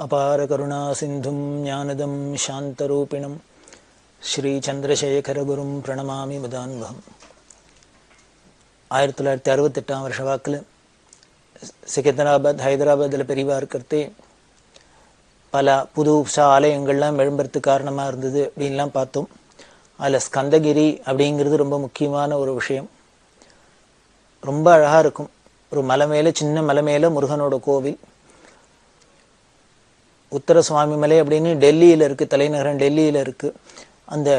அபார கருணா சிந்தும் ஞானதம் சாந்தரூபிணம் ஸ்ரீ சந்திரசேகரகுரும் பிரணமாமி முதான்வகம். 1968 வருஷ வாக்கில் சிகந்தராபாத் ஹைதராபாத்தில் பெரியவா இருக்கிறதே பல புது ஆலயங்கள்லாம் எழும்புறதுக்கு காரணமாக இருந்தது அப்படின்லாம் பார்த்தோம். அதில் ஸ்கந்தகிரி அப்படிங்கிறது ரொம்ப முக்கியமான ஒரு விஷயம். ரொம்ப அழகாக இருக்கும். ஒரு மலை மேலே, சின்ன மலை மேலே முருகனோட கோவில். உத்தர சுவாமி மலை அப்படின்னு டெல்லியில் இருக்குது, தலைநகரம் டெல்லியில் இருக்குது. அந்த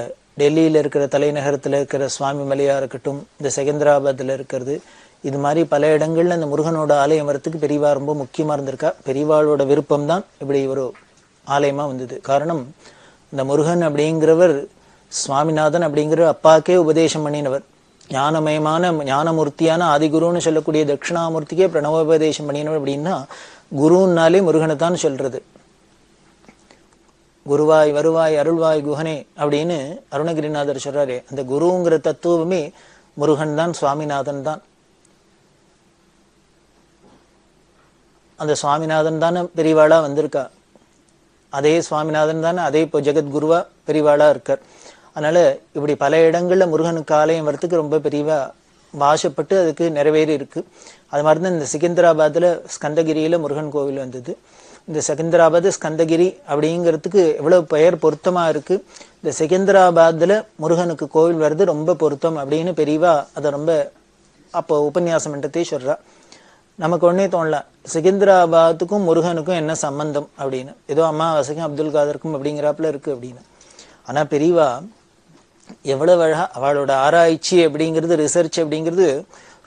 டெல்லியில் இருக்கிற தலைநகரத்தில் இருக்கிற சுவாமி மலையாக இருக்கட்டும், இந்த செகந்திராபாத்தில் இருக்கிறது, இது மாதிரி பல இடங்கள்ல அந்த முருகனோட ஆலயம் வரத்துக்கு பெரியவா ரொம்ப முக்கியமாக இருந்திருக்கா. பெரியவாளோட விருப்பம் தான் இப்படி ஒரு ஆலயமாக வந்தது. காரணம், இந்த முருகன் அப்படிங்கிறவர் சுவாமிநாதன் அப்படிங்கிற அப்பாக்கே உபதேசம் பண்ணினவர். ஞானமயமான ஞானமூர்த்தியான ஆதிகுருன்னு சொல்லக்கூடிய தட்சிணாமூர்த்திக்கே பிரணவோபதேசம் பண்ணினவர். அப்படின்னா குருன்னாலே முருகனை தான் சொல்றது. குருவாய் வருவாய் அருள்வாய் குஹனே அப்படின்னு அருணகிரிநாதர் சொல்றாரு. அந்த குருங்கிற தத்துவமே முருகன் தான், சுவாமிநாதன் தான். அந்த சுவாமிநாதன் தானே பெரியவாளா வந்திருக்கா. அதே சுவாமிநாதன் தானே அதே இப்போ ஜெகத்குருவா பெரியவாளா இருக்கார். அதனால இப்படி பல இடங்கள்ல முருகனுக்கு ஆலயம் வரத்துக்கு ரொம்ப பெரியவா வாசப்பட்டு அதுக்கு நிறைவேறி இருக்கு. அது மாதிரி தான் இந்த சிகந்தராபாத்ல ஸ்கந்தகிரியில முருகன் கோவில் வந்தது. இந்த செகந்திராபாத் ஸ்கந்தகிரி அப்படிங்கிறதுக்கு எவ்வளவு பெயர் பொருத்தமா இருக்கு. இந்த செகந்திராபாத்ல முருகனுக்கு கோவில் வருது ரொம்ப பொருத்தம் அப்படின்னு பெரியவா அதை ரொம்ப அப்போ உபன்யாசம் என்றதே சொல்றா. நமக்கு ஒன்னே தோணலாம், செகந்திராபாத்துக்கும் முருகனுக்கும் என்ன சம்பந்தம் அப்படின்னு. ஏதோ அம்மாவாசைக்கும் அப்துல் காதருக்கும் அப்படிங்கிறாப்புல இருக்கு அப்படின்னு. ஆனா பெரியவா எவ்வளவு அழகா அவளோட ஆராய்ச்சி அப்படிங்கிறது, ரிசர்ச் அப்படிங்கிறது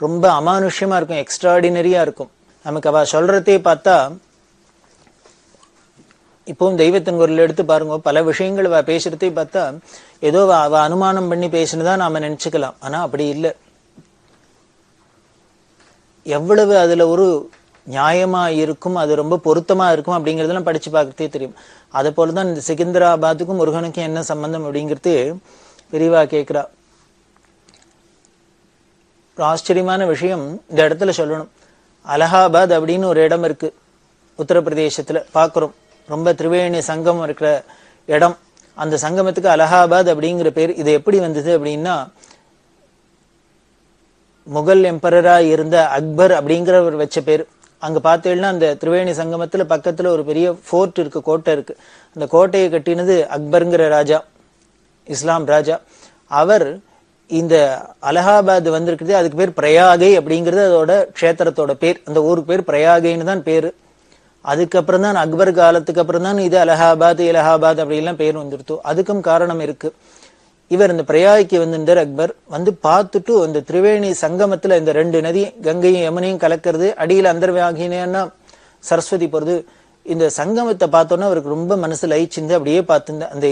ரொம்ப அமானுஷ்யமா இருக்கும், எக்ஸ்ட்ராடினரியா இருக்கும். நமக்கு அவ சொல்றதே பார்த்தா, இப்பவும் தெய்வத்தின் குரல் எடுத்து பாருங்க, பல விஷயங்கள் அவ பேசுறதே பார்த்தா ஏதோ அவ அனுமானம் பண்ணி பேசினதா நாம நினைச்சுக்கலாம். ஆனா அப்படி இல்லை. எவ்வளவு அதுல ஒரு நியாயமா இருக்கும், அது ரொம்ப பொருத்தமா இருக்கும் அப்படிங்கறதெல்லாம் படிச்சு பார்க்கறதே தெரியும். அதே போலதான் இந்த செகந்திராபாத்துக்கும் முருகனுக்கும் என்ன சம்பந்தம் அப்படிங்கிறது பெரியவா கேட்கிறா. ஒரு ஆச்சரியமான விஷயம் இந்த இடத்துல சொல்லணும். அலகாபாத் அப்படின்னு ஒரு இடம் இருக்கு உத்தரப்பிரதேசத்துல, பாக்குறோம். ரொம்ப திரிவேணி சங்கம் இருக்கிற இடம். அந்த சங்கமத்துக்கு அலகாபாத் அப்படிங்கிற பேர். இது எப்படி வந்தது அப்படின்னா, முகல் எம்பரரா இருந்த அக்பர் அப்படிங்கிறவர் வச்ச பேர். அங்க பார்த்தீங்கன்னா அந்த திரிவேணி சங்கமத்துல பக்கத்துல ஒரு பெரிய ஃபோர்ட் இருக்கு, கோட்டை இருக்கு. அந்த கோட்டையை கட்டினது அக்பருங்கிற ராஜா, இஸ்லாம் ராஜா. அவர் இந்த அலகாபாத் வந்திருக்கிறது, அதுக்கு பேர் பிரயாகை அப்படிங்கிறது அதோட க்ஷேத்திரத்தோட பேர். அந்த ஊருக்கு பேர் பிரயாகைன்னு தான் பேரு. அதுக்கப்புறம் தான் அக்பர் காலத்துக்கு அப்புறம் தான் இது அலகாபாத் இலகாபாத் அப்படின்லாம் பேர் வந்துருத்தோ. அதுக்கும் காரணம் இருக்கு. இவர் இந்த பிரயாகைக்கு வந்துட்டார். அக்பர் வந்து பார்த்துட்டு இந்த திரிவேணி சங்கமத்துல இந்த ரெண்டு நதி, கங்கையும் யமுனையும் கலக்கிறது, அடியில் அந்தர்வாகினா சரஸ்வதி போறது. இந்த சங்கமத்தை பார்த்தோன்னா அவருக்கு ரொம்ப மனசு லயிச்சிருந்து அப்படியே பார்த்துருந்த அந்த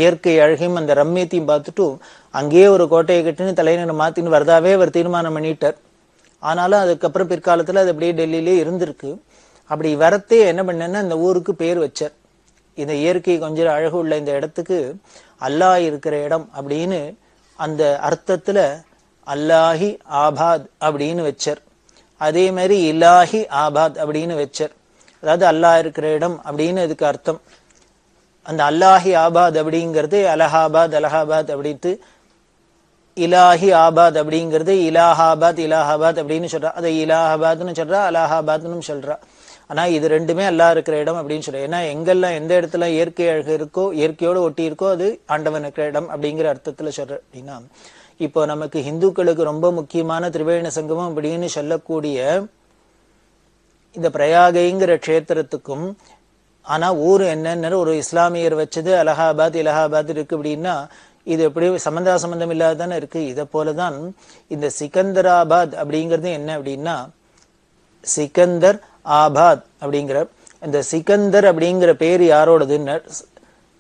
இயற்கை அழகையும் அந்த ரம்மியத்தையும் பார்த்துட்டு அங்கேயே ஒரு கோட்டையை கட்டின்னு தலைநகரம் மாத்தின்னு வரதாவே அவர் தீர்மானம் பண்ணிட்டார். ஆனாலும் அதுக்கப்புறம் பிற்காலத்துல அது அப்படியே டெல்லியிலே இருந்திருக்கு. அப்படி வரத்தே என்ன பண்ணேன்னா இந்த ஊருக்கு பேர் வச்சார். இந்த இயற்கை கொஞ்சம் அழகு உள்ள இந்த இடத்துக்கு அல்லாஹ் இருக்கிற இடம் அப்படின்னு அந்த அர்த்தத்துல அல்லாஹி ஆபாத் அப்படின்னு வச்சார். அதே மாதிரி இலாஹி ஆபாத் அப்படின்னு வச்சார். அதாவது அல்லாஹ் இருக்கிற இடம் அப்படின்னு இதுக்கு அர்த்தம். அந்த அல்லாஹி ஆபாத் அப்படிங்கிறது அலகாபாத் அலகாபாத் அப்படின்ட்டு, இலாஹி ஆபாத் அப்படிங்கிறது இலாஹாபாத் இலாஹாபாத் அப்படின்னு சொல்றா. அதை இலாஹாபாத்னு சொல்றா, அலகாபாத்னு சொல்றா. ஆனா இது ரெண்டுமே அல்லாஹ் இருக்கிற இடம் அப்படின்னு சொல்ற. ஏன்னா எங்கெல்லாம் எந்த இடத்துல இயற்கை அழகு இருக்கோ, இயற்கையோடு ஒட்டி இருக்கோ, அது ஆண்டவன் இருக்கிற இடம் அப்படிங்கிற அர்த்தத்துல சொல்ற. அப்படின்னா இப்போ நமக்கு இந்துக்களுக்கு ரொம்ப முக்கியமான திரிவேணி சங்கமம் அப்படின்னு சொல்லக்கூடிய இந்த பிரயாகைங்கிற க்ஷேத்திரத்துக்கும், ஆனா ஊர் என்னன்னு ஒரு இஸ்லாமியர் வச்சது அலகாபாத் இலகாபாத் இருக்கு அப்படின்னா இது எப்படி சம்பந்தம் இல்லாதானே இருக்கு. இதை போலதான் இந்த சிகந்தராபாத் அப்படிங்கிறது என்ன அப்படின்னா, சிகந்தர் ஆபாத் அப்படிங்கிற இந்த சிகந்தர் அப்படிங்கிற பேர் யாரோடதுன்னு,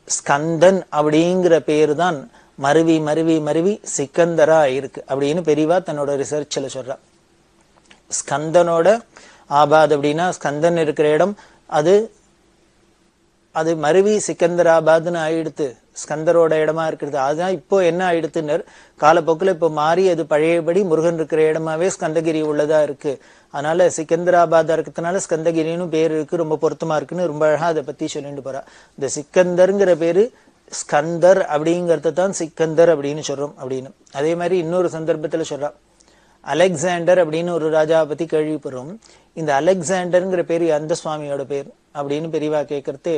ஸ்கந்தன் அப்படிங்கிற பேர் தான் மருவி மருவி மருவி சிக்கந்தரா இருக்கு அப்படின்னு பெரியவா தன்னோட ரிசர்ச்ல சொல்றா. ஸ்கந்தனோட ஆபாத் அப்படின்னா ஸ்கந்தன் இருக்கிற இடம், அது அது மருவி சிக்கந்தராபாத்னு ஆயிடுத்து. ஸ்கந்தரோட இடமா இருக்கிறது. அதுதான் இப்போ என்ன ஆயிடுத்துனர் காலப்போக்கில் இப்போ மாறி அது பழையபடி முருகன் இருக்கிற இடமாவே ஸ்கந்தகிரி உள்ளதா இருக்கு. அதனால சிக்கந்தராபாத் இருக்கிறதுனால ஸ்கந்தகிரின்னு பேர் இருக்கு, ரொம்ப பொருத்தமா இருக்குன்னு ரொம்ப அழகா அதை பத்தி சொல்லிட்டு போறா. இந்த சிக்கந்தர்ங்கிற பேரு ஸ்கந்தர் அப்படிங்கறத தான் சிக்கந்தர் அப்படின்னு சொல்றோம் அப்படின்னு. அதே மாதிரி இன்னொரு சந்தர்ப்பத்துல சொல்றா, அலெக்சாண்டர் அப்படின்னு ஒரு ராஜாவை பத்தி கேள்விப்படுறோம். இந்த அலெக்சாண்டர்ங்கிற பேரு அந்த சுவாமியோட பேர் அப்படின்னு பெரியவா கேட்கறது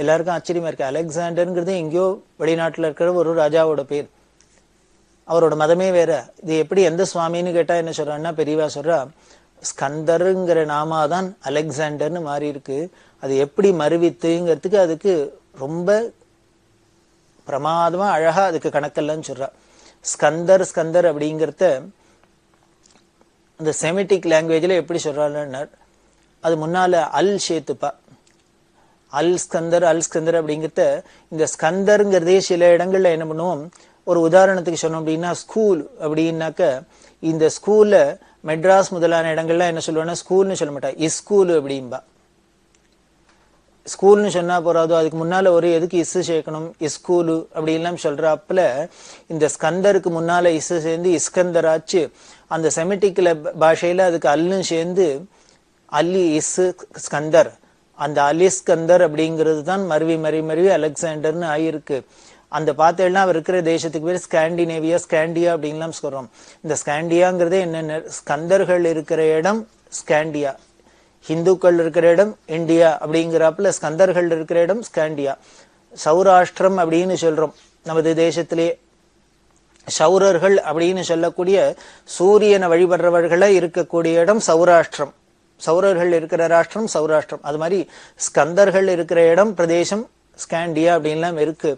எல்லாருக்கும் ஆச்சரியமா இருக்கு. அலெக்சாண்டர்ங்கிறது எங்கேயோ வெளிநாட்டுல இருக்கிற ஒரு ராஜாவோட பேர், அவரோட மதமே வேற. இது எப்படி எந்த சுவாமின்னு கேட்டா என்ன சொல்றான்னா பெரியவா சொல்றா, ஸ்கந்தருங்கிற நாமாதான் அலெக்சாண்டர்னு மாறி இருக்கு. அது எப்படி மறுவித்துங்கிறதுக்கு அதுக்கு ரொம்ப பிரமாதமா அழகா அதுக்கு கணக்கெல்லாம் சொல்றா. ஸ்கந்தர் ஸ்கந்தர் அப்படிங்கிறத இந்த செமிட்டிக் லாங்குவேஜ்ல எப்படி சொல்றாங்கன்னா அது முன்னால அல் சேர்த்துப்பா, அல் ஸ்கந்தர் அப்படிங்கிறத. இந்த ஸ்கந்தருங்கிறதே சில இடங்கள்ல என்ன பண்ணுவோம், ஒரு உதாரணத்துக்கு சொன்னோம் அப்படின்னா ஸ்கூல் அப்படின்னாக்க இந்த ஸ்கூல்ல மெட்ராஸ் முதலான இடங்கள்லாம் என்ன சொல்லுவாங்கன்னா ஸ்கூல்னு சொல்ல மாட்டா, இஸ்கூலு அப்படின்பா. ஸ்கூல்னு சொன்னா போறாதோ, அதுக்கு முன்னால ஒரு எதுக்கு இஸ்ஸு சேர்க்கணும், இஸ்கூலு அப்படி எல்லாம் சொல்றாப்புல இந்த ஸ்கந்தருக்கு முன்னால இஸ்ஸு சேர்ந்து இஸ்கந்தராச்சு. அந்த செமிட்டிக்ல பாஷையில அதுக்கு அல்லு சேர்ந்து அல்லி இஸ்ஸு ஸ்கந்தர், அந்த அலிஸ்கந்தர் அப்படிங்கிறது தான் மருவி மருவி மருவி அலெக்சாண்டர்னு ஆயிருக்கு. அந்த பார்த்தேன்னா அவர் இருக்கிற தேசத்துக்கு பேர் ஸ்காண்டினேவியா, ஸ்காண்டியா அப்படின்லாம் சொல்றோம். இந்த ஸ்காண்டியாங்கிறதே என்னென்ன, ஸ்கந்தர்கள் இருக்கிற இடம் ஸ்காண்டியா, ஹிந்துக்கள் இருக்கிற இடம் இந்தியா அப்படிங்கிறாப்புல ஸ்கந்தர்கள் இருக்கிற இடம் ஸ்காண்டியா. சௌராஷ்டிரம் அப்படின்னு சொல்றோம் நமது தேசத்திலேயே. சௌரர்கள் அப்படின்னு சொல்லக்கூடிய சூரியனை வழிபடுறவர்களா இருக்கக்கூடிய இடம் சௌராஷ்டிரம், சௌரர்கள் இருக்கிற ராஷ்டிரம் சௌராஷ்டிரம். அது மாதிரி ஸ்கந்தர்கள் இருக்கிற இடம் பிரதேசம் ஸ்காண்டியா அப்படின்லாம் இருக்கு.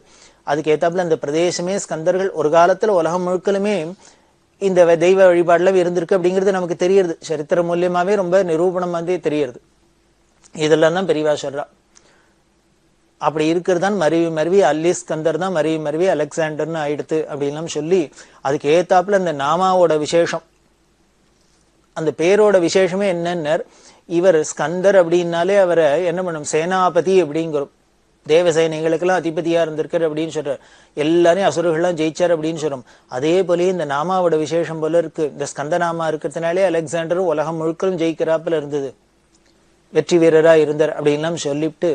அதுக்கு ஏத்தாப்புல அந்த பிரதேசமே ஸ்கந்தர்கள் ஒரு காலத்துல உலகம் முழுக்கலுமே இந்த தெய்வ வழிபாடுல இருந்திருக்கு அப்படிங்கிறது நமக்கு தெரியுது. சரித்திர மூலியமாவே ரொம்ப நிரூபணம் வந்து தெரியுது. இதெல்லாம் தான் பெரியவா சொல்றா. அப்படி இருக்கிறதான் மருவி மருவி அல்லிஸ்கந்தர் தான் மருவி மருவி அலெக்சாண்டர்னு ஆயிடுத்து அப்படின்லாம் சொல்லி அதுக்கு ஏத்தாப்புல அந்த நாமாவோட விசேஷம், அந்த பேரோட விசேஷமே என்னன்னு, இவர் ஸ்கந்தர் அப்படின்னாலே அவரை என்ன பண்ணும், சேனாபதி அப்படிங்கிறோம். தேவசேனைகளுக்கெல்லாம் அதிபதியா இருந்திருக்கார் அப்படின்னு சொல்றார். எல்லாரையும் அசுரர்கள்லாம் ஜெயிச்சார் அப்படின்னு சொல்றோம். அதே போலயே இந்த நாமாவோட விசேஷம் போல இருக்கு. இந்த ஸ்கந்த நாமா இருக்கிறதுனாலே அலெக்சாண்டரும் உலகம் முழுக்களும் ஜெயிக்கிறாப்புல இருந்தது, வெற்றி வீரரா இருந்தார் அப்படின்லாம் சொல்லிவிட்டு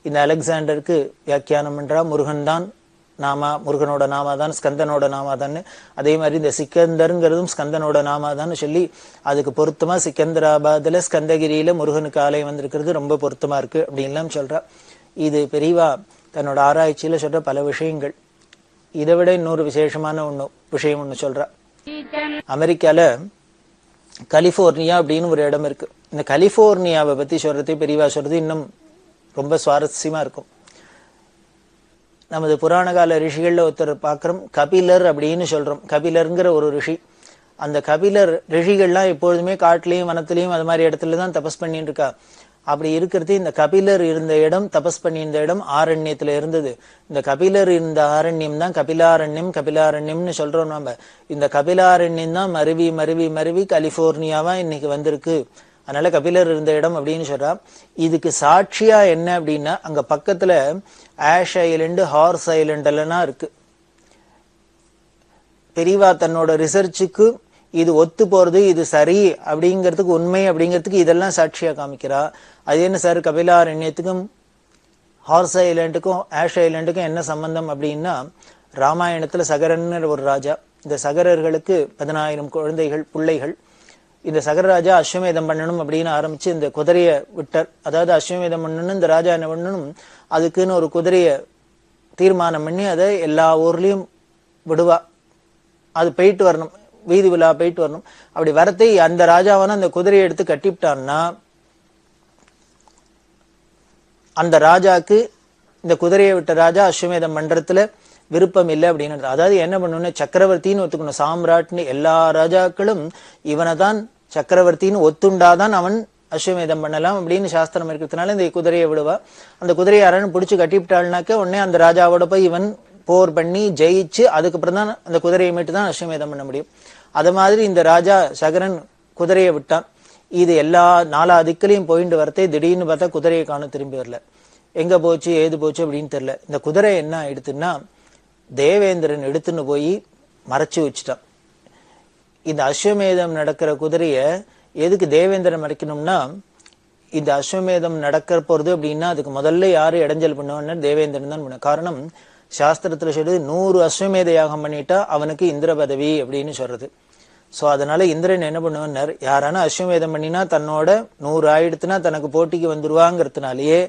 இந்த அலெக்சாண்டருக்கு வியாக்கியானம் பண்றா. முருகன் தான் நாமா, முருகனோட நாமா தான், ஸ்கந்தனோட நாமா தான். அதே மாதிரி இந்த சிக்கந்தருங்கிறதும் ஸ்கந்தனோட நாமா தான் சொல்லி அதுக்கு பொருத்தமா சிக்கந்தராபாத்ல ஸ்கந்தகிரியில முருகனுக்கு ஆலயம் வந்திருக்கிறது ரொம்ப பொருத்தமா இருக்கு அப்படின்லாம் சொல்றா. இது பெரியவா தன்னோட ஆராய்ச்சியில சொல்ற பல விஷயங்கள். இதை விட இன்னொரு விசேஷமான விஷயம் ஒண்ணு சொல்றா. அமெரிக்கால கலிபோர்னியா அப்படின்னு ஒரு இடம் இருக்கு. இந்த கலிபோர்னியாவை பத்தி சொல்றதே பெரியவா சொல்றது இன்னும் ரொம்ப சுவாரஸ்யமா இருக்கும். நமது புராண கால ரிஷிகள்ல ஒருத்தர் பாக்குறோம், கபிலர் அப்படின்னு சொல்றோம். கபிலருங்கிற ஒரு ரிஷி. அந்த கபிலர் ரிஷிகள்லாம் எப்பொழுதுமே காட்டுலயும் வனத்திலையும் அது மாதிரி இடத்துலதான் தபஸ் பண்ணிட்டு இருக்கா. அப்படி இருக்கிறது இந்த கபிலர் இருந்த இடம், தபஸ் பண்ணி இருந்த இடம் ஆரண்யத்துல இருந்தது. இந்த கபிலர் இருந்த ஆரண்யம் தான் கபிலாரண்யம், கபிலாரண்யம்னு சொல்றோம் நாம. இந்த கபிலாரண்யம் தான் மருவி மருவி மருவி கலிபோர்னியாவா இன்னைக்கு வந்திருக்கு. அதனால கபிலர் இருந்த இடம் அப்படின்னு சொல்றா. இதுக்கு சாட்சியா என்ன அப்படின்னா அங்க பக்கத்துல ஆஷ் ஐலண்டு, ஹார்ஸ் ஐலண்ட் எல்லாம் இருக்கு. பெரியவா தன்னோட ரிசர்ச்சுக்கு இது ஒத்து போறது, இது சரி அப்படிங்கிறதுக்கு, உண்மை அப்படிங்கிறதுக்கு இதெல்லாம் சாட்சியா காமிக்கிறா. அது என்ன சார், கபிலாரண்யத்துக்கும் ஹார்ஸ் ஐலண்டுக்கும் ஆஷ் ஐலண்டுக்கும் என்ன சம்பந்தம் அப்படின்னா, ராமாயணத்துல சகரன்னு ஒரு ராஜா. இந்த சகரர்களுக்கு 10,000 குழந்தைகள், பிள்ளைகள். இந்த சகரராஜா அஸ்வமேதம் பண்ணணும் அப்படின்னு ஆரம்பிச்சு இந்த குதிரைய விட்டார். அதாவது அஸ்வமேதம் பண்ணணும், இந்த ராஜா என்ன பண்ணணும், அதுக்குன்னு ஒரு குதிரைய தீர்மானம் பண்ணி அதை எல்லா ஊர்லயும் விடுவா. அது போயிட்டு வரணும், வீதி விழா போயிட்டு வரணும். அப்படி வரத்தை அந்த ராஜாவான அந்த குதிரையை எடுத்து கட்டிவிட்டான்னா அந்த ராஜாக்கு இந்த குதிரையை விட்ட ராஜா அஸ்வமேதம் பண்றதுல விருப்பம் இல்லை அப்படின்னு. அதாவது என்ன பண்ணணும், சக்கரவர்த்தின்னு ஒத்துக்கணும், சாம்ராட்னு. எல்லா ராஜாக்களும் இவனை தான் சக்கரவர்த்தின்னு ஒத்துண்டாதான் அவன் அஸ்வமேதம் பண்ணலாம் அப்படின்னு சாஸ்திரம் இருக்கிறதுனால இந்த குதிரையை விடுவா. அந்த குதிரையை யாரும் பிடிச்சு கட்டிவிட்டாள்னாக்க உடனே அந்த ராஜாவோட போய் இவன் போர் பண்ணி ஜெயிச்சு அதுக்கப்புறம் தான் அந்த குதிரையை மீட்டு தான் அஸ்வமேதம் பண்ண முடியும். அது மாதிரி இந்த ராஜா சகரன் குதிரையை விட்டான். இது எல்லா 4 திக்கிலையும் போயிட்டு வரத்தே திடீர்னு பார்த்தா குதிரையை காணும், திரும்பி வரல. எங்க போச்சு ஏது போச்சு அப்படின்னு தெரியல. இந்த குதிரை என்ன ஆயிடுத்துன்னா தேவேந்திரன் எடுத்துன்னு போய் மறைச்சு வச்சுட்டான். இந்த அஸ்வமேதம் நடக்கிற குதிரைய எதுக்கு தேவேந்திரன் மறைக்கணும்னா, இந்த அஸ்வமேதம் நடக்க போறது அப்படின்னா அதுக்கு முதல்ல யாரு இடைஞ்சல் பண்ணுவான்னு தேவேந்திரன் தான் பண்ண. காரணம் சாஸ்திரத்துல சொல்றது 100 அஸ்வமேத யாகம் பண்ணிட்டா அவனுக்கு இந்திர பதவி அப்படின்னு சொல்றது. சோ அதனால இந்திரன் என்ன பண்ணுவார், யாரான அஸ்வமேதம் பண்ணினா தன்னோட 100 ஆயிடுத்துனா தனக்கு போட்டிக்கு வந்துருவாங்கிறதுனாலயே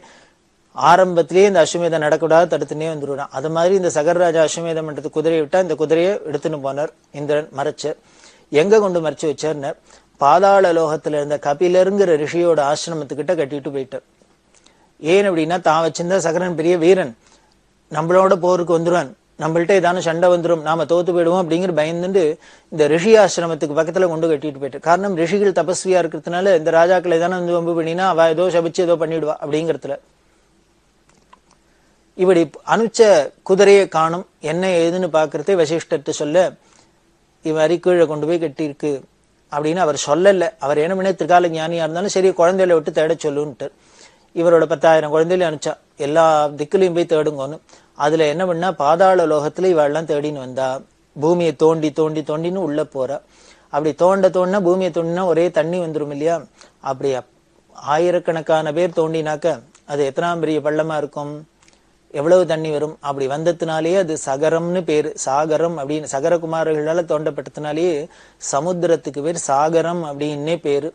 ஆரம்பத்திலேயே இந்த அஸ்வமேதம் நடக்கூடாது தடுத்துனே வந்துருவான். அது மாதிரி இந்த சகரராஜா அஸ்வமேதம் பண்றது குதிரையை விட்டா இந்த குதிரையை எடுத்துன்னு போனார் இந்திரன் மறைச்சு. எங்க கொண்டு மறைச்சு வச்சார்னர், பாதாள லோகத்துல இருந்த கபிலருங்கிற ரிஷியோட ஆசிரமத்துக்கிட்ட கட்டிட்டு போயிட்டார். ஏன் அப்படின்னா தான் வச்சிருந்த சகரன் பெரிய வீரன், நம்மளோட போருக்கு வந்துருவான், நம்மள்ட்ட ஏதான சண்டை வந்துடும், நாம தோத்து போயிடுவோம் அப்படிங்கிற பயந்துட்டு இந்த ரிஷி ஆசிரமத்துக்கு பக்கத்துல கொண்டு கட்டிட்டு போயிட்டு. காரணம் ரிஷிகள் தபஸ்வியா இருக்கிறதுனால இந்த ராஜாக்களை ஏதான வந்து வம்பு பண்ணினா அவ ஏதோ சபிச்சு ஏதோ பண்ணிடுவா அப்படிங்கறதுல. இப்படி அனுச்ச குதிரையை காணும் என்ன ஏதுன்னு பாக்குறதே வசிஷ்டர்கிட்ட சொல்ல, இவரி கீழே கொண்டு போய் கட்டியிருக்கு அப்படின்னு அவர் சொல்லல. அவர் என்ன பண்ண திரிகால ஞானியா இருந்தாலும் சரி குழந்தையில விட்டு தேட சொல்லுன்ட்டு இவரோட 10,000 குழந்தையில அனுப்பிச்சா எல்லா திக்குலையும் போய் தேடுங்கன்னு. அதுல என்ன பண்ணா பாதாள லோகத்துல இவெல்லாம் தேடின்னு வந்தா பூமியை தோண்டி தோண்டி தோண்டின்னு உள்ள போறா. அப்படி தோண்டினா பூமியை தோண்டினா ஒரே தண்ணி வந்துரும் இல்லையா, அப்படி ஆயிரக்கணக்கான பேர் தோண்டினாக்க அது எத்தனாம் பெரிய பள்ளமா இருக்கும், எவ்வளவு தண்ணி வரும். அப்படி வந்ததுனாலேயே அது சகரம்னு பேரு, சாகரம் அப்படின்னு சகரகுமாரர்களால தோண்டப்பட்டதுனாலேயே சமுத்திரத்துக்கு பேர் சாகரம் அப்படின்னே பேரு.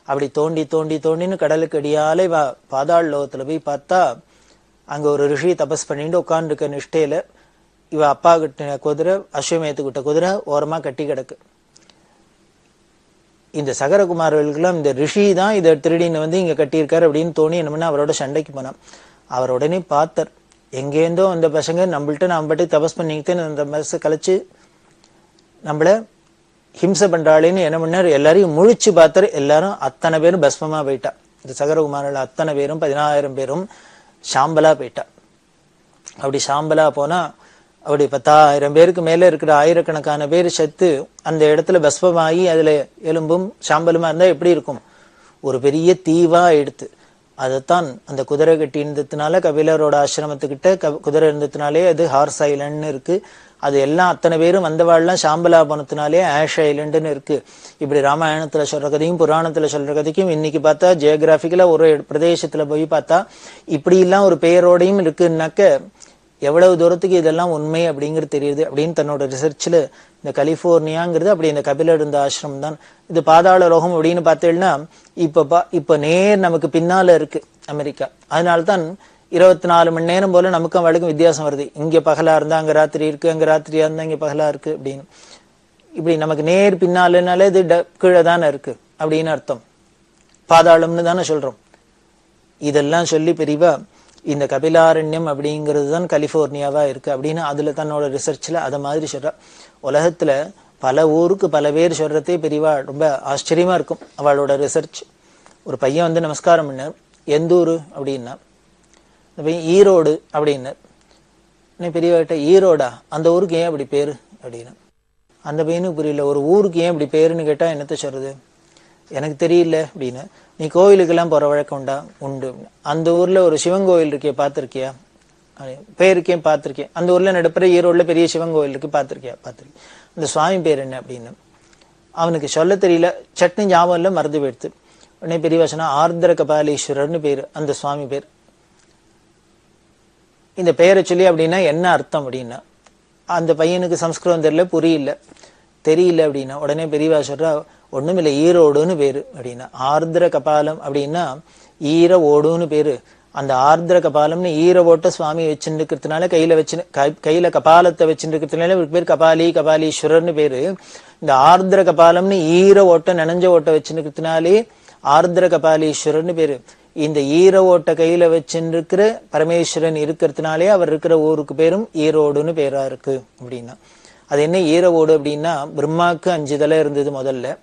அப்படி தோண்டி தோண்டி தோண்டின்னு கடலுக்கு அடியாலே பாதாள லோகத்துல போய் பார்த்தா அங்க ஒரு ரிஷி தபஸ் பண்ணிட்டு உட்கார்ந்துருக்க நிஷ்டையில இவ அப்பா கிட்ட குதிரை அஸ்வமேத்துக்கிட்ட குதிரை ஓரமா கட்டி கிடக்கு. இந்த சகரகுமாரர்களுக்கெல்லாம் இந்த ரிஷி தான் இதை திருடின்னு வந்து இங்க கட்டியிருக்காரு அப்படின்னு தோணி என்ன பண்ணா அவரோட சண்டைக்கு போனான். அவர் உடனே பார்த்தார், எங்கேருந்தோ அந்த பசங்க நம்மள்ட்ட நாம் பட்டு தபஸ் பண்ணிக்கிட்டு அந்த மனசை கழிச்சு நம்மள ஹிம்சை பண்றாளேன்னு என்ன பண்ணார், எல்லாரையும் முழிச்சு பார்த்தாரு. எல்லாரும் அத்தனை பேரும் பஸ்மமா போயிட்டா. இந்த சகரகுமாரில் அத்தனை பேரும் 16,000 பேரும் சாம்பலா போயிட்டா. அப்படி சாம்பலா போனா அப்படி 10,000 பேருக்கு மேல இருக்கிற ஆயிரக்கணக்கான பேர் செத்து அந்த இடத்துல பஸ்மமாகி அதுல எலும்பும் சாம்பலுமா இருந்தா எப்படி இருக்கும், ஒரு பெரிய தீவா எடுத்து. அதைத்தான் அந்த குதிரை கட்டி இருந்ததுனால கபிலரோட ஆசிரமத்துக்கிட்ட குதிரை இருந்ததுனாலே அது ஹார்ஸ் ஐலண்ட்னு இருக்கு. அது எல்லாம் அத்தனை பேரும் வந்தவாள்லாம் சாம்பலா போனதுனாலே ஆஷ் ஐலண்டுன்னு இருக்கு. இப்படி ராமாயணத்துல சொல்ற கதையும் புராணத்துல சொல்ற கதைக்கும் இன்னைக்கு பார்த்தா ஜியோகிராபிக்கலா ஒரு பிரதேசத்துல போய் பார்த்தா இப்படி எல்லாம் ஒரு பெயரோடையும் இருக்குன்னாக்க எவ்வளவு தூரத்துக்கு இதெல்லாம் உண்மை அப்படிங்கிறது தெரியுது அப்படின்னு தன்னோட ரிசர்ச்ல இந்த கலிபோர்னியாங்கிறது அப்படி இந்த கபிலர் இருந்த ஆசிரமம் தான். இது பாதாள லோகம் அப்படின்னு பார்த்தேன்னா இப்ப நேர் நமக்கு பின்னால இருக்கு அமெரிக்கா. அதனால்தான் 24 மணி நேரம் போல நமக்கும் அவளுக்கும் வித்தியாசம் வருது. இங்க பகலா இருந்தா அங்க ராத்திரி இருக்கு, அங்க ராத்திரியா இருந்தா இங்க பகலா இருக்கு அப்படின்னு. இப்படி நமக்கு நேர் பின்னாலனாலே இது கீழே தானே இருக்கு அப்படின்னு அர்த்தம், பாதாளம்னு தானே சொல்றோம். இதெல்லாம் சொல்லி பெரியவா இந்த கபிலாரண்யம் அப்படிங்கிறது தான் கலிபோர்னியாவா இருக்கு அப்படின்னு அதுல தன்னோட ரிசர்ச்ல அத மாதிரி சொல்றா. உலகத்துல பல ஊருக்கு பல பேர் சொல்றதே பெரியவா ரொம்ப ஆச்சரியமா இருக்கும் அவளோட ரிசர்ச். ஒரு பையன் வந்து நமஸ்காரம் பண்ணார், எந்த ஊரு அப்படின்னா இந்த பையன் ஈரோடு அப்படின்னார். பெரியவாட்ட ஈரோடா, அந்த ஊருக்கு ஏன் அப்படி பேரு அப்படின்னா அந்த பையனுக்கு புரியல. ஒரு ஊருக்கு ஏன் இப்படி பேருன்னு கேட்டா என்னத்த சொல்றது, எனக்கு தெரியல அப்படின்னு. நீ கோவிலுக்கெல்லாம் போற வழக்கம் உண்டா? உண்டு. அந்த ஊர்ல ஒரு சிவன் கோவில் இருக்கே பாத்திருக்கியா? பேருக்கேன் பார்த்திருக்கேன். அந்த ஊர்ல நடுப்புற ஈரோடுல பெரிய சிவன் கோவில் இருக்கு, பாத்திருக்கியா? பாத்திருக்கேன். அந்த சுவாமி பேர் என்ன அப்படின்னு அவனுக்கு சொல்ல தெரியல, சட்னி ஞாபகம் இல்ல, மறந்து போயிடுத்து. உடனே பெரியவா சொன்னா ஆர்திர கபாலீஸ்வரர்னு பேரு அந்த சுவாமி பேர். இந்த பெயரை சொல்லி அப்படின்னா என்ன அர்த்தம் அப்படின்னா அந்த பையனுக்கு சம்ஸ்கிருதம் தெரியல, புரியல, தெரியல அப்படின்னா உடனே பெரியவா சொல்றா ஒண்ணுமில்லை ஈரோடுன்னு பேரு அப்படின்னா. ஆர்திர கபாலம் அப்படின்னா ஈர ஓடுன்னு பேரு. அந்த ஆர்திர கபாலம்னு ஈர ஓட்ட சுவாமி வச்சுருக்கிறதுனால கையில கபாலத்தை வச்சுருக்கிறதுனால பேர் கபாலி கபாலீஸ்வரர்னு பேரு. இந்த ஆர்திர கபாலம்னு ஈர ஓட்ட நனைஞ்ச ஓட்ட வச்சுருக்கிறதுனாலே ஆர்திர கபாலீஸ்வரர்னு பேரு. இந்த ஈர ஓட்ட கையில வச்சுருக்கிற பரமேஸ்வரன் இருக்கிறதுனாலே அவர் இருக்கிற ஊருக்கு பேரும் ஈரோடுன்னு பேரா இருக்கு அப்படின்னா. அது என்ன ஈர ஓடு அப்படின்னா பிரம்மாவுக்கு 5 தலை இருந்தது முதல்ல,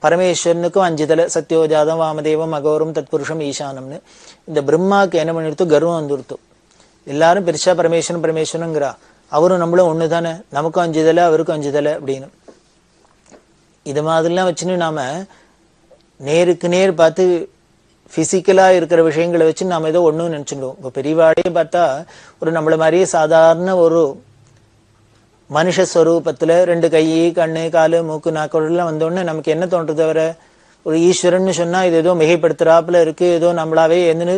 பரமேஸ்வரனுக்கும் 5 தலை, சத்யோஜாதம் வாமதேவம் அகோரம் தத்புருஷம் ஈசானம்னு. இந்த பிரம்மாவுக்கு என்ன பண்ணிடுத்து, கர்வம் வந்துடுத்து. எல்லாரும் பெருசா பரமேஸ்வரன் பரமேஸ்வரனுங்கிறா, அவரும் நம்மளும் ஒண்ணு தானே, நமக்கும் 5 தலை அவருக்கும் 5 தலை அப்படின்னு. இது மாதிரிலாம் வச்சுன்னு நாம நேருக்கு நேர் பார்த்து பிசிக்கலா இருக்கிற விஷயங்களை வச்சு நாம ஏதோ ஒண்ணுன்னு நினைச்சுடுவோம். இப்ப பெரியவாடையே பார்த்தா ஒரு நம்மள மாதிரியே சாதாரண ஒரு மனுஷஸ்வரூபத்துல 2 கை, கண்ணு, காலு, மூக்கு, நாக்கெல்லாம் வந்தோடனே நமக்கு என்ன தோன்றது? வர ஒரு ஈஸ்வரன் சொன்னா இது ஏதோ மிகைப்படுத்துறாப்புல இருக்கு, ஏதோ நம்மளாவே என்னன்னு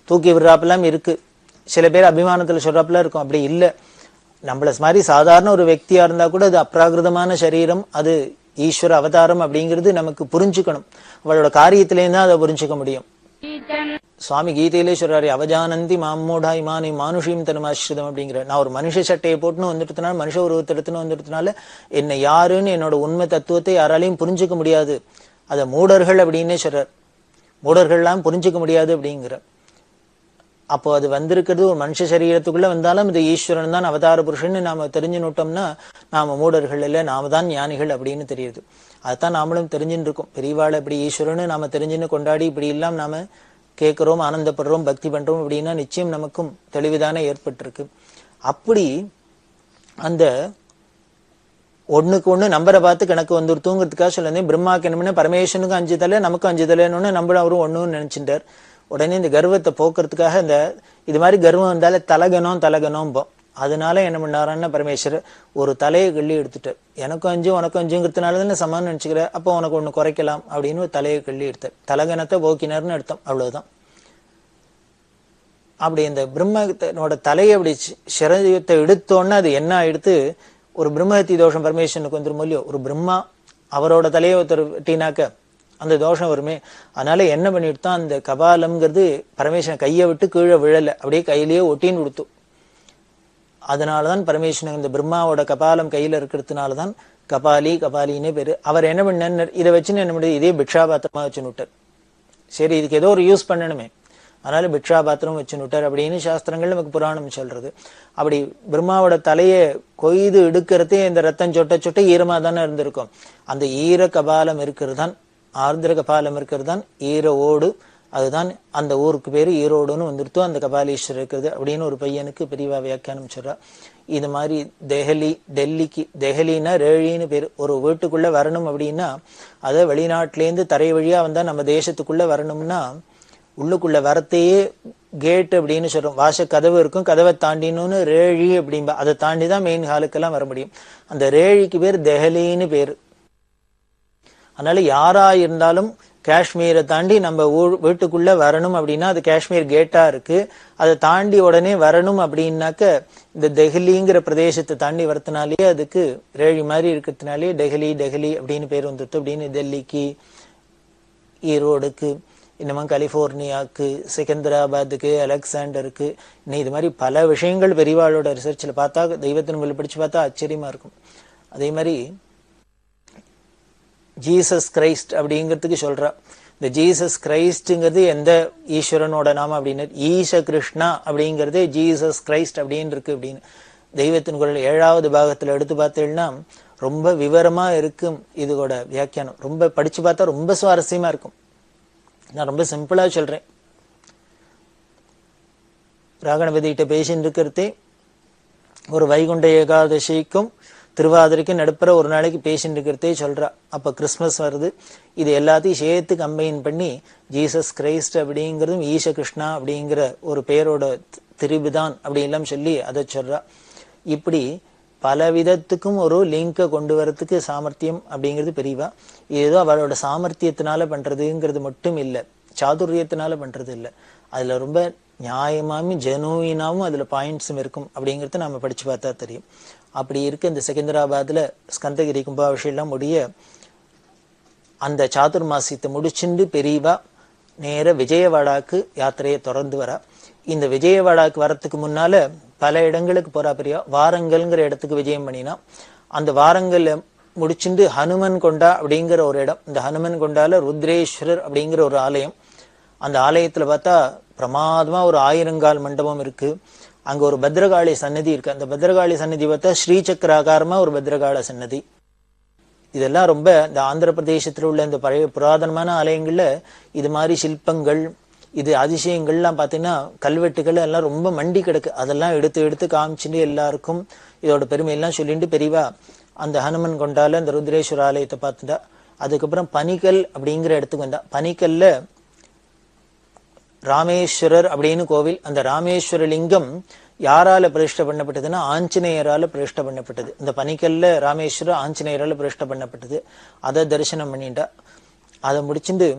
தூக்கி விடுறாப்புலாம் இருக்கு. சில பேர் அபிமானத்துல சொல்றாப்புல இருக்கும். அப்படி இல்லை. நம்மள மாதிரி சாதாரண ஒரு వ్యక్తిயா இருந்தா கூட அது அப்ராகிருதமான சரீரம், அது ஈஸ்வர அவதாரம் அப்படிங்கிறது நமக்கு புரிஞ்சுக்கணும். அவளோட காரியத்திலேயும் தான் அதை புரிஞ்சுக்க முடியும். சுவாமி கீதையிலே சொல்றாரு, அவஜானந்தி மாமூடா இமானி மானுஷீம் தனுமாஸ்ரிதம் அப்படிங்கிற. நான் ஒரு மனுஷ சட்டையை போட்டுன்னு வந்துட்டதுனால, மனுஷ உருவத்தை எடுத்துன்னு வந்துட்டதுனால என்னை யாருன்னு என்னோட உண்மை தத்துவத்தை யாராலையும் புரிஞ்சுக்க முடியாது. அதை மூடர்கள் அப்படின்னே சொல்றார். மூடர்கள்லாம் புரிஞ்சுக்க முடியாது அப்படிங்கிற. அப்போ அது வந்திருக்கிறது ஒரு மனுஷ சரீரத்துக்குள்ள வந்தாலும் இது ஈஸ்வரன் தான் அவதார புருஷன்னு நாம தெரிஞ்சுனுட்டோம்னா நாம மூடர்கள் இல்லை, நாம தான் ஞானிகள் அப்படின்னு தெரியுது. அதுதான் நாமளும் தெரிஞ்சுட்டு இருக்கோம். பெரியவாள் இப்படி ஈஸ்வரன்னு நாம தெரிஞ்சுன்னு கொண்டாடி இப்படி எல்லாம் நாம கேட்கிறோம், ஆனந்தப்படுறோம், பக்தி பண்றோம் அப்படின்னா நிச்சயம் நமக்கும் தெளிவுதானே ஏற்பட்டிருக்கு. அப்படி அந்த ஒண்ணுக்கு ஒண்ணு நம்பரை பார்த்து கணக்கு வந்துருத்துங்கிறதுக்காக சொல்லேன். பிரம்மாக்கு என்ன பரமேஸ்வரனுக்கும் 5 தலை, நமக்கும் 5 தலைன்னு நம்மளும் அவரும் ஒண்ணுன்னு நினைச்சுட்டார். உடனே இந்த கர்வத்தை போக்குறதுக்காக இந்த இது மாதிரி கர்வம் வந்தாலே தலகனம் போ. அதனால என்ன பண்ணாரான்னா பரமேஸ்வரர் ஒரு தலையை கிள்ளி எடுத்துட்டார். எனக்கும் 5 உனக்கும் 5ங்கிறதுனால சமான் நினைச்சுக்கிற, அப்போ உனக்கு ஒண்ணு குறைக்கலாம் அப்படின்னு ஒரு தலையை கிள்ளி எடுத்தார். தலகனத்தை போக்கினார்னு எடுத்தோம், அவ்வளவுதான். அப்படி இந்த பிரம்மனோட தலையை அப்படி சிரத்தை எடுத்தோன்னு அது என்ன ஆயிடுத்து, ஒரு பிரம்மஹத்தி தோஷம் பரமேஸ்வரனுக்கு வந்துரும் இல்லையோ. ஒரு பிரம்மா அவரோட தலையை ஒருத்தர் வெட்டினாக்க அந்த தோஷம் வருமே. அதனால என்ன பண்ணிவிட்டான், அந்த கபாலம்ங்கிறது பரமேஸ்வரன் கையை விட்டு கீழே விழல, அப்படியே கையிலேயே ஒட்டின்னு கொடுத்து. அதனாலதான் பரமேஸ்வரன் இந்த பிரம்மாவோட கபாலம் கையில இருக்கிறதுனாலதான் கபாலின்னு பேரு. அவர் என்ன பண்ண, இதை வச்சுன்னு என்ன பண்ணுது, இதே பிக்ஷாபாத்திரமா வச்சுன்னு விட்டார். சரி, இதுக்கு ஏதோ ஒரு யூஸ் பண்ணணுமே, அதனால பிக்ஷாபாத்திரம் வச்சுன்னு விட்டார் அப்படின்னு சாஸ்திரங்கள் நமக்கு புராணம் சொல்றது. அப்படி பிரம்மாவோட தலையை கொய்து எடுக்கிறதே இந்த ரத்தம் சொட்ட சொட்ட ஈரமா தானே இருந்திருக்கும். அந்த ஈர கபாலம் இருக்கிறது தான், ஆர்திர கபாலம் இருக்கிறது தான் ஈர ஓடு. அதுதான் அந்த ஊருக்கு பேரு ஈரோடுன்னு வந்துருத்தோ அந்த கபாலீஸ்வரர் இருக்கிறது அப்படின்னு ஒரு பையனுக்கு பெரியவா வியாக்கியானம் சொல்றா. இது மாதிரி டெல்லிக்கு டெஹலின்னா ரேழின்னு பேரு. ஒரு வீட்டுக்குள்ள வரணும் அப்படின்னா அதை வெளிநாட்டிலேருந்து தரை வழியா வந்தா நம்ம தேசத்துக்குள்ள வரணும்னா உள்ளுக்குள்ள வரத்தையே கேட் அப்படின்னு சொல்றோம். வாச கதவு இருக்கும், கதவை தாண்டினோன்னு ரேழி அப்படின்பா. அதை தாண்டிதான் மெயின் ஹாலுக்கெல்லாம் வர முடியும். அந்த ரேழிக்கு பேர் டெஹலின்னு பேரு. அதனால யாரா இருந்தாலும் காஷ்மீரை தாண்டி நம்ம வீட்டுக்குள்ள வரணும் அப்படின்னா அது காஷ்மீர் கேட்டா இருக்கு. அதை தாண்டி உடனே வரணும் அப்படின்னாக்க இந்த டெஹலிங்கிற பிரதேசத்தை தாண்டி வரதுனாலேயே அதுக்கு ரேழி மாதிரி இருக்கிறதுனாலே டெஹலி அப்படின்னு பேர் வந்துட்டு. அப்படின்னு டெல்லிக்கு, ஈரோடுக்கு, இன்னமும் கலிபோர்னியாவுக்கு, செகந்திராபாத்துக்கு, அலெக்சாண்டருக்கு, இன்னும் இது மாதிரி பல விஷயங்கள் பெரியவாளோட ரிசர்ச்ல பார்த்தா, தெய்வத்தின் படிச்சு பார்த்தா ஆச்சரியமா இருக்கும். அதே மாதிரி ஜீசஸ் கிரைஸ்ட் அப்படிங்கிறதுக்கு சொல்றா. இந்த ஜீசஸ் கிரைஸ்ட்ங்கிறது எந்த ஈஸ்வரனோட நாமம் அப்படின்னு, ஈச கிருஷ்ணா அப்படிங்கிறதே ஜீசஸ் கிரைஸ்ட் அப்படின்னு இருக்கு அப்படின்னு தெய்வத்தின் குரல் 7வது பாகத்துல எடுத்து பார்த்தீங்கன்னா ரொம்ப விவரமா இருக்கும். இதோட வியாக்கியானம் ரொம்ப படிச்சு பார்த்தா ரொம்ப சுவாரஸ்யமா இருக்கும். நான் ரொம்ப சிம்பிளா சொல்றேன். ராகணபதிகிட்ட பேசின்னு இருக்கிறதே ஒரு வைகுண்ட ஏகாதசிக்கும் திருவாதிரைக்கும் நடுப்புற ஒரு நாளைக்கு பேசிட்டு இருக்கிறதே சொல்றா. அப்ப கிறிஸ்துமஸ் வருது. இது எல்லாத்தையும் சேர்த்து கம்பைன் பண்ணி ஜீசஸ் கிரைஸ்ட் அப்படிங்கிறதும் ஈச கிருஷ்ணா அப்படிங்கிற ஒரு பெயரோட திரிபுதான் அப்படி எல்லாம் சொல்லி அதை சொல்றா. இப்படி பல விதத்துக்கும் ஒரு லிங்கை கொண்டு வரத்துக்கு சாமர்த்தியம் அப்படிங்கிறது பெரியவா. ஏதோ அவளோட சாமர்த்தியத்தினால பண்றதுங்கிறது மட்டும் இல்லை, சாதுரியத்தினால பண்றது இல்லை. அதுல ரொம்ப நியாயமாவும் ஜெனுவினாவும் அதுல பாயிண்ட்ஸும் இருக்கும் அப்படிங்கறத நாம படிச்சு பார்த்தா தெரியும். அப்படி இருக்கு இந்த செகந்திராபாத்ல ஸ்கந்தகிரி கும்பாபிஷேகம் முடிய அந்த சாதுர்மாசியத்தை முடிச்சுண்டு பெரியவா நேர விஜயவாடாக்கு யாத்திரையை தொடர்ந்து வரா. இந்த விஜயவாடாக்கு வரத்துக்கு முன்னால பல இடங்களுக்கு போறா பெரியவா. வாரங்கல்ங்கிற இடத்துக்கு விஜயம் பண்ணினா அந்த வாரங்கல்ல முடிச்சுண்டு ஹனுமன் கொண்டா அப்படிங்கிற ஒரு இடம். இந்த ஹனுமன் கொண்டால ருத்ரேஸ்வரர் அப்படிங்கிற ஒரு ஆலயம். அந்த ஆலயத்துல பார்த்தா பிரமாதமா ஒரு 1000 மண்டபம் இருக்கு. அங்க ஒரு பத்ரகாளி சன்னதி இருக்கு. அந்த பத்ரகாளி சன்னதி பார்த்தா ஸ்ரீசக்கராகாரமா ஒரு பத்ரகாள சன்னதி. இதெல்லாம் ரொம்ப இந்த ஆந்திர பிரதேசத்துல உள்ள இந்த பழைய புராதனமான ஆலயங்கள்ல இது மாதிரி சிற்பங்கள், இது அதிசயங்கள்லாம் பார்த்தீங்கன்னா கல்வெட்டுகள் எல்லாம் ரொம்ப மண்டி கிடக்கு. அதெல்லாம் எடுத்து எடுத்து காமிச்சுட்டு எல்லாருக்கும் இதோட பெருமையெல்லாம் சொல்லிட்டு பெரியவா அந்த ஹனுமன் கொண்டால அந்த ருத்ரேஸ்வர ஆலயத்தை பார்த்துட்டா. அதுக்கப்புறம் பனிக்கல் அப்படிங்கிற இடத்துக்கு வந்தா. பனிக்கல்ல ராமேஸ்வரர் அப்படின்னு கோவில். அந்த ராமேஸ்வர லிங்கம் யாரால பிரதிஷ்டை பண்ணப்பட்டதுன்னா ஆஞ்சநேயரால பிரதிஷ்டை பண்ணப்பட்டது. இந்த பனிக்கல்ல ராமேஸ்வரர் ஆஞ்சநேயரால பிரதிஷ்டை பண்ணப்பட்டது. அதை தரிசனம் பண்ணிட்டா. அதை முடிச்சுட்டு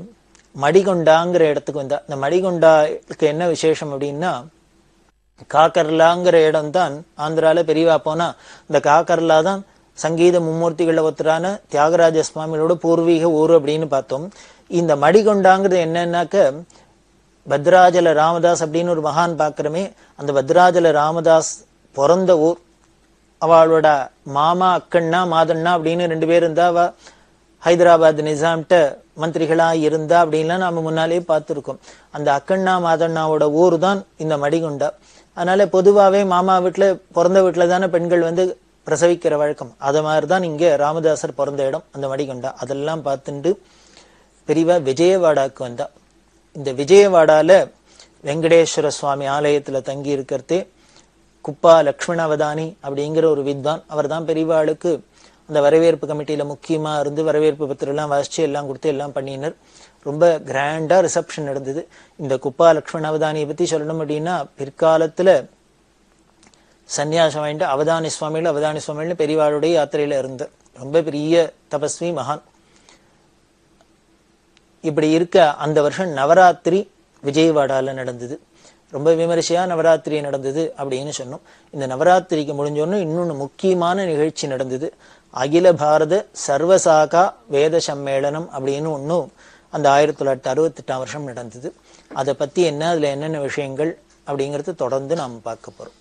மடிகொண்டாங்கிற இடத்துக்கு வந்தா. இந்த மடிகொண்டாக்கு என்ன விசேஷம் அப்படின்னா, காக்கர்லாங்கிற இடம் தான் ஆந்திரால பெரியவா போனா இந்த காக்கர்லா தான் சங்கீத மும்மூர்த்திகள ஒருத்தரான தியாகராஜ சுவாமியோட பூர்வீக ஊர் அப்படின்னு பார்த்தோம். இந்த மடிகொண்டாங்கிறது என்னன்னாக்க, பத்ராஜல ராமதாஸ் அப்படின்னு ஒரு மகான் பாக்குறமே, அந்த பத்ராஜல ராமதாஸ் பிறந்த ஊர். அவளோட மாமா அக்கண்ணா மாதண்ணா அப்படின்னு 2 பேர் இருந்தா. அவ ஹைதராபாத் நிசாம்கிட்ட மந்திரிகளா இருந்தா அப்படின்லாம் நாம முன்னாலே பார்த்திருக்கோம். அந்த அக்கண்ணா மாதண்ணாவோட ஊர் தான் இந்த மடிகொண்டா. அதனால பொதுவாவே மாமா வீட்டுல பிறந்த வீட்டுல தானே பெண்கள் பிரசவிக்கிற வழக்கம். அது மாதிரிதான் இங்க ராமதாசர் பிறந்த இடம் அந்த மடிகொண்டா. அதெல்லாம் பார்த்துட்டு பெரியவா விஜயவாடாக்கு வந்தா. இந்த விஜயவாடால வெங்கடேஸ்வர சுவாமி ஆலயத்துல தங்கி இருக்கிறதே குப்பா லக்ஷ்மணவதானி அப்படிங்கிற ஒரு வித்வான். அவர் தான் பெரியவாளுக்கு அந்த வரவேற்பு கமிட்டியில முக்கியமா இருந்து வரவேற்பு பத்திரம் எல்லாம் வாசிச்சு எல்லாம் கொடுத்து எல்லாம் பண்ணினர். ரொம்ப கிராண்டா ரிசப்ஷன் நடந்தது. இந்த குப்பா லக்ஷ்மணவதானியை பத்தி சொல்லணும் அப்படின்னா, பிற்காலத்துல சன்னியாசம் வாங்கிட்டு அவதானி சுவாமிகள் பெரியவாளுடைய யாத்திரையில இருந்த ரொம்ப பெரிய தபஸ்வி மகான். இப்படி இருக்க அந்த வருஷம் நவராத்திரி விஜயவாடால நடந்தது. ரொம்ப விமரிசையா நவராத்திரி நடந்தது அப்படின்னு சொன்னோம். இந்த நவராத்திரிக்கு முடிஞ்சோன்னு இன்னொன்னு முக்கியமான நிகழ்ச்சி நடந்தது. அகில பாரத சர்வசாகா வேத சம்மேளனம் அப்படின்னு ஒன்னும் அந்த 1968 வருஷம் நடந்தது. அதை பத்தி என்ன, அதுல என்னென்ன விஷயங்கள் அப்படிங்கறது தொடர்ந்து நாம் பார்க்க போறோம்.